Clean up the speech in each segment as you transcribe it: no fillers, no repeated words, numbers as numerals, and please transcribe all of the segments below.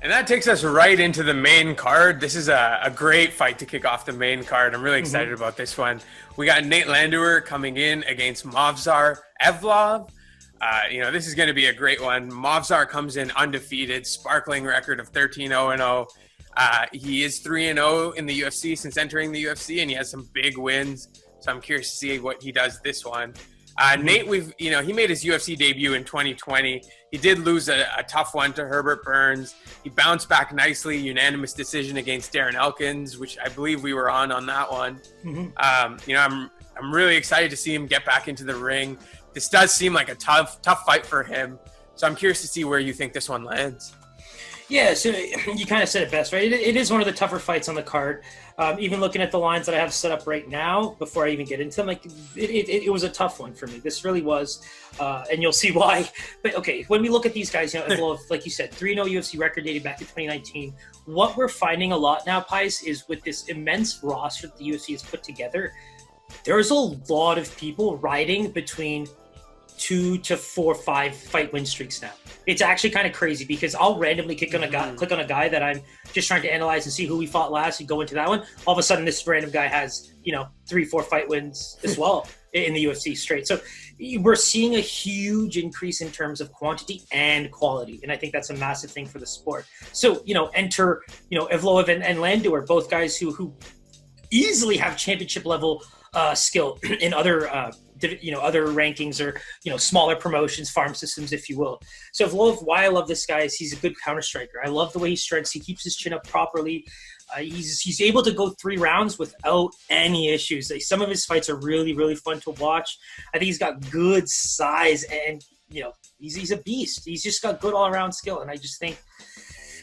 And that takes us right into the main card. This is a great fight to kick off the main card. I'm really excited about this one. We got Nate Landwehr coming in against Movsar Evloev. This is going to be a great one. Movsar comes in undefeated, sparkling record of 13-0-0. He is 3-0 in the UFC since entering the UFC, and he has some big wins. So I'm curious to see what he does this one. Nate, he made his UFC debut in 2020. He did lose a tough one to Herbert Burns. He bounced back nicely, unanimous decision against Darren Elkins, which I believe we were on that one. I'm really excited to see him get back into the ring. This does seem like a tough fight for him. So I'm curious to see where you think this one lands. Yeah, so you kind of said it best, right? It is one of the tougher fights on the card. Even looking at the lines that I have set up right now, before I even get into them, it was a tough one for me. This really was, and you'll see why. But okay, when we look at these guys, like you said, 3-0 UFC record dated back to 2019. What we're finding a lot now, Pies, is with this immense roster that the UFC has put together, there's a lot of people riding between 2 to 4, 5 fight win streaks now. It's actually kind of crazy because I'll randomly click on a guy that I'm just trying to analyze and see who he fought last and go into that one. All of a sudden, this random guy has 3, 4 fight wins as well in the UFC straight. So we're seeing a huge increase in terms of quantity and quality, and I think that's a massive thing for the sport. So enter Evloev and Landwehr, both guys who easily have championship level skill in other other rankings or smaller promotions, farm systems, if you will. So why I love this guy is he's a good counter striker. I love the way he strikes. He keeps his chin up properly. He's able to go 3 rounds without any issues. Some of his fights are really, really fun to watch. I think he's got good size and he's a beast. He's just got good all around skill, and I just think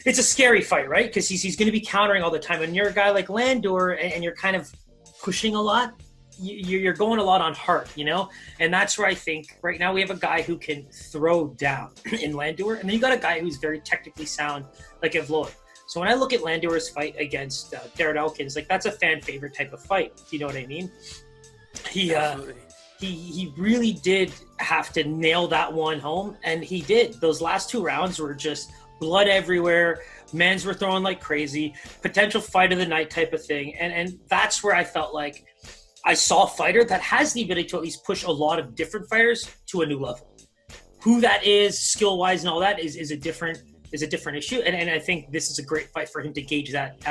it's a scary fight, right? Because he's going to be countering all the time. And you're a guy like Landwehr and you're kind of pushing a lot. You're going a lot on heart, and that's where I think right now we have a guy who can throw down in Landwehr, and then you got a guy who's very technically sound like Evloev. So when I look at Landwehr's fight against Darren Elkins, that's a fan favorite type of fight. You know what I mean? He really did have to nail that one home, and he did. Those last 2 rounds were just blood everywhere. Mans were throwing like crazy. Potential fight of the night type of thing, and that's where I felt like I saw a fighter that has the ability to at least push a lot of different fighters to a new level. Who that is, skill-wise and all that, is a different issue. And I think this is a great fight for him to gauge that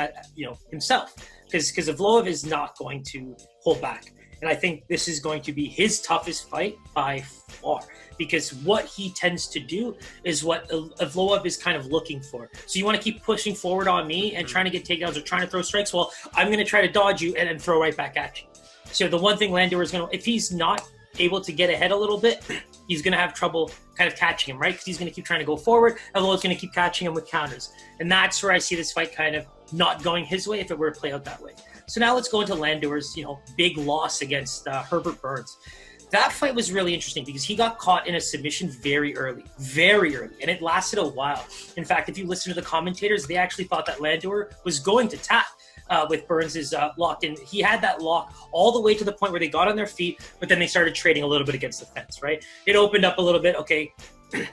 himself. Because Evloev is not going to hold back. And I think this is going to be his toughest fight by far. Because what he tends to do is what Evloev is kind of looking for. So you want to keep pushing forward on me and trying to get takedowns or trying to throw strikes? Well, I'm going to try to dodge you and then throw right back at you. So the one thing Landwehr is if he's not able to get ahead a little bit, he's going to have trouble kind of catching him, right? Because he's going to keep trying to go forward. Evloev's going to keep catching him with counters. And that's where I see this fight kind of not going his way if it were to play out that way. So now let's go into Landwehr's, big loss against Herbert Burns. That fight was really interesting because he got caught in a submission very early, and it lasted a while. In fact, if you listen to the commentators, they actually thought that Landwehr was going to tap with Burns' lock, and he had that lock all the way to the point where they got on their feet, but then they started trading a little bit against the fence, right? It opened up a little bit, okay,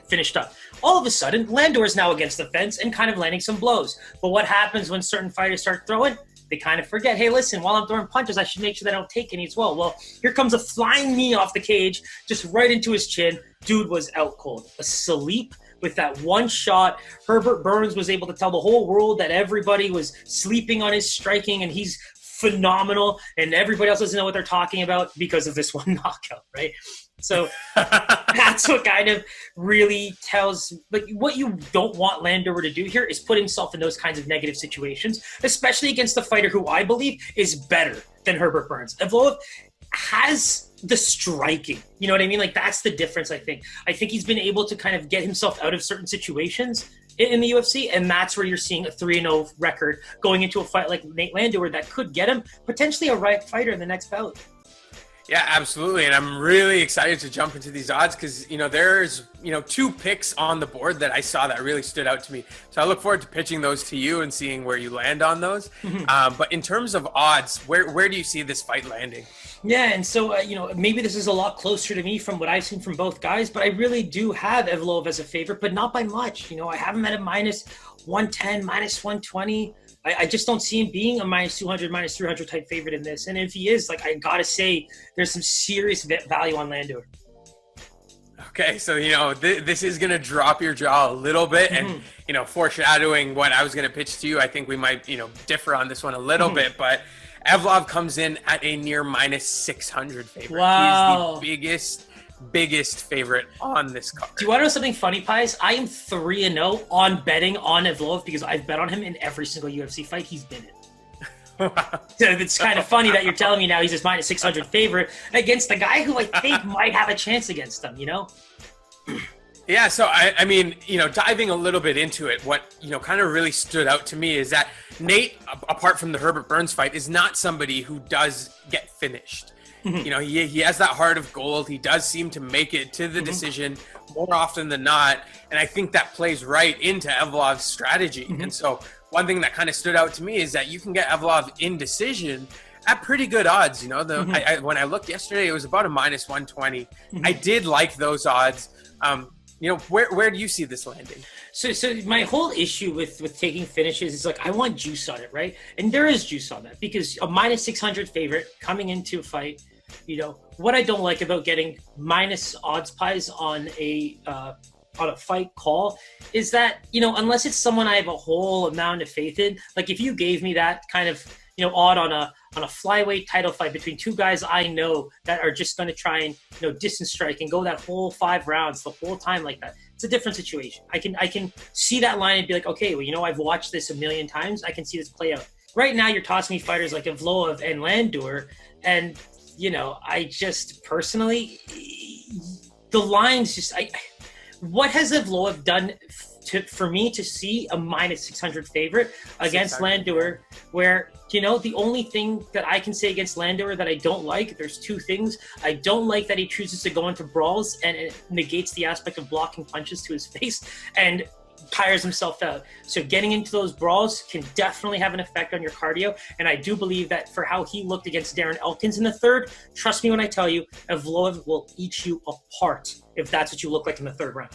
finished up. All of a sudden, Landwehr is now against the fence and kind of landing some blows. But what happens when certain fighters start throwing? They kind of forget, hey, listen, while I'm throwing punches, I should make sure that I don't take any as well. Well, here comes a flying knee off the cage, just right into his chin. Dude was out cold, asleep with that one shot. Herbert Burns was able to tell the whole world that everybody was sleeping on his striking, and he's phenomenal, and everybody else doesn't know what they're talking about because of this one knockout, right? So that's what kind of really tells, what you don't want Landwehr to do here is put himself in those kinds of negative situations, especially against a fighter who I believe is better than Herbert Burns. Evloev has the striking, you know what I mean? That's the difference, I think. I think he's been able to kind of get himself out of certain situations in the UFC, and that's where you're seeing a 3-0 record going into a fight like Nate Landwehr that could get him potentially a right fighter in the next bout. Yeah, absolutely. And I'm really excited to jump into these odds because, there's, 2 picks on the board that I saw that really stood out to me. So I look forward to pitching those to you and seeing where you land on those. But in terms of odds, where do you see this fight landing? Yeah, and so, maybe this is a lot closer to me from what I've seen from both guys, but I really do have Evloev as a favorite, but not by much. I have him at a minus 110, minus 120. I just don't see him being a minus 200, minus 300 type favorite in this. And if he is, I got to say, there's some serious value on Landwehr. Okay, so, this is going to drop your jaw a little bit. And, foreshadowing what I was going to pitch to you, I think we might, differ on this one a little bit. But Evloev comes in at a near minus 600 favorite. Wow. He is the biggest favorite on this card. Do you want to know something funny, Pies? I am 3-0 on betting on Evloev because I've bet on him in every single UFC fight he's been in. Wow. So it's kind of funny that you're telling me now he's this minus 600 favorite against the guy who I think might have a chance against him, Yeah, so I mean, diving a little bit into it, what, kind of really stood out to me is that Nate, apart from the Herbert Burns fight, is not somebody who does get finished. He has that heart of gold. He does seem to make it to the decision more often than not. And I think that plays right into Evloev's strategy. And so one thing that kind of stood out to me is that you can get Evloev in decision at pretty good odds. When I looked yesterday, it was about a minus 120. I did like those odds. Where do you see this landing? So my whole issue with taking finishes is I want juice on it, right? And there is juice on that because a minus 600 favorite coming into a fight, what I don't like about getting minus odds pies on a fight call is that, unless it's someone I have a whole amount of faith in, if you gave me that kind of, odd on a flyweight title fight between two guys I know that are just going to try and, distance strike and go that whole 5 rounds the whole time like that. It's a different situation. I can see that line and be like, okay, well, I've watched this a million times. I can see this play out. Right now, you're tossing me fighters like Evloev and Landwehr, and, I just personally, the lines just, what has Evloev done for me to see a minus 600 favorite against Landwehr, where, the only thing that I can say against Landwehr that I don't like, there's 2 things. I don't like that he chooses to go into brawls and it negates the aspect of blocking punches to his face and tires himself out. So getting into those brawls can definitely have an effect on your cardio. And I do believe that for how he looked against Darren Elkins in the 3rd, trust me when I tell you, Evloev will eat you apart if that's what you look like in the 3rd round.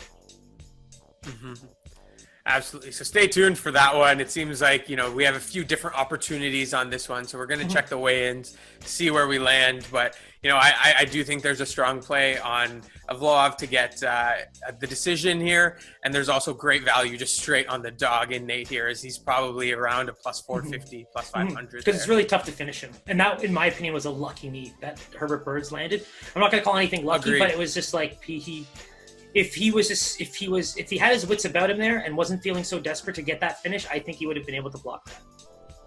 Absolutely. So stay tuned for that one. It seems like, we have a few different opportunities on this one. So we're going to check the weigh-ins, see where we land. But, I do think there's a strong play on Evloev to get the decision here. And there's also great value just straight on the dog in Nate here, as he's probably around a plus 450, plus 500. Because it's really tough to finish him. And that, in my opinion, was a lucky knee that Herbert Burns landed. I'm not going to call anything lucky, but it was just if he had his wits about him there and wasn't feeling so desperate to get that finish, I think he would have been able to block that.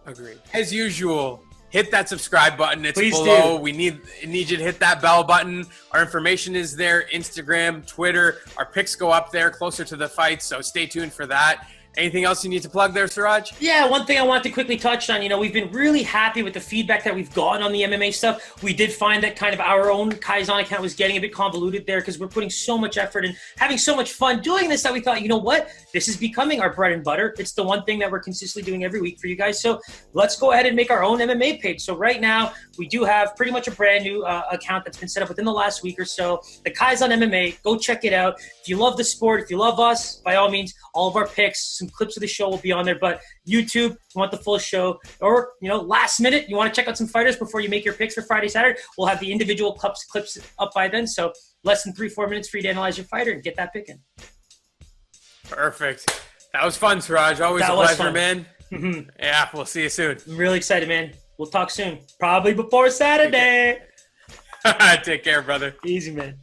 Agreed. As usual, hit that subscribe button. It's Please below. do. We need you to hit that bell button. Our information is there, Instagram, Twitter. Our picks go up there closer to the fights, so stay tuned for that. Anything else you need to plug there, Siraj? Yeah, one thing I want to quickly touch on, we've been really happy with the feedback that we've gotten on the MMA stuff. We did find that kind of our own Kaizen account was getting a bit convoluted there because we're putting so much effort and having so much fun doing this that we thought, what? This is becoming our bread and butter. It's the one thing that we're consistently doing every week for you guys. So let's go ahead and make our own MMA page. So right now, we do have pretty much a brand new account that's been set up within the last week or so. The Kaizen MMA, go check it out. If you love the sport, if you love us, by all means, all of our picks, some clips of the show will be on there. But YouTube, you want the full show, or last minute, you want to check out some fighters before you make your picks for Friday, Saturday, we'll have the individual clips up by then. So less than 3-4 minutes for you to analyze your fighter and get that pick in. Perfect. That was fun, Siraj. Always a pleasure, man. Yeah, we'll see you soon. I'm really excited, man. We'll talk soon. Probably before Saturday. Take care, brother. Easy, man.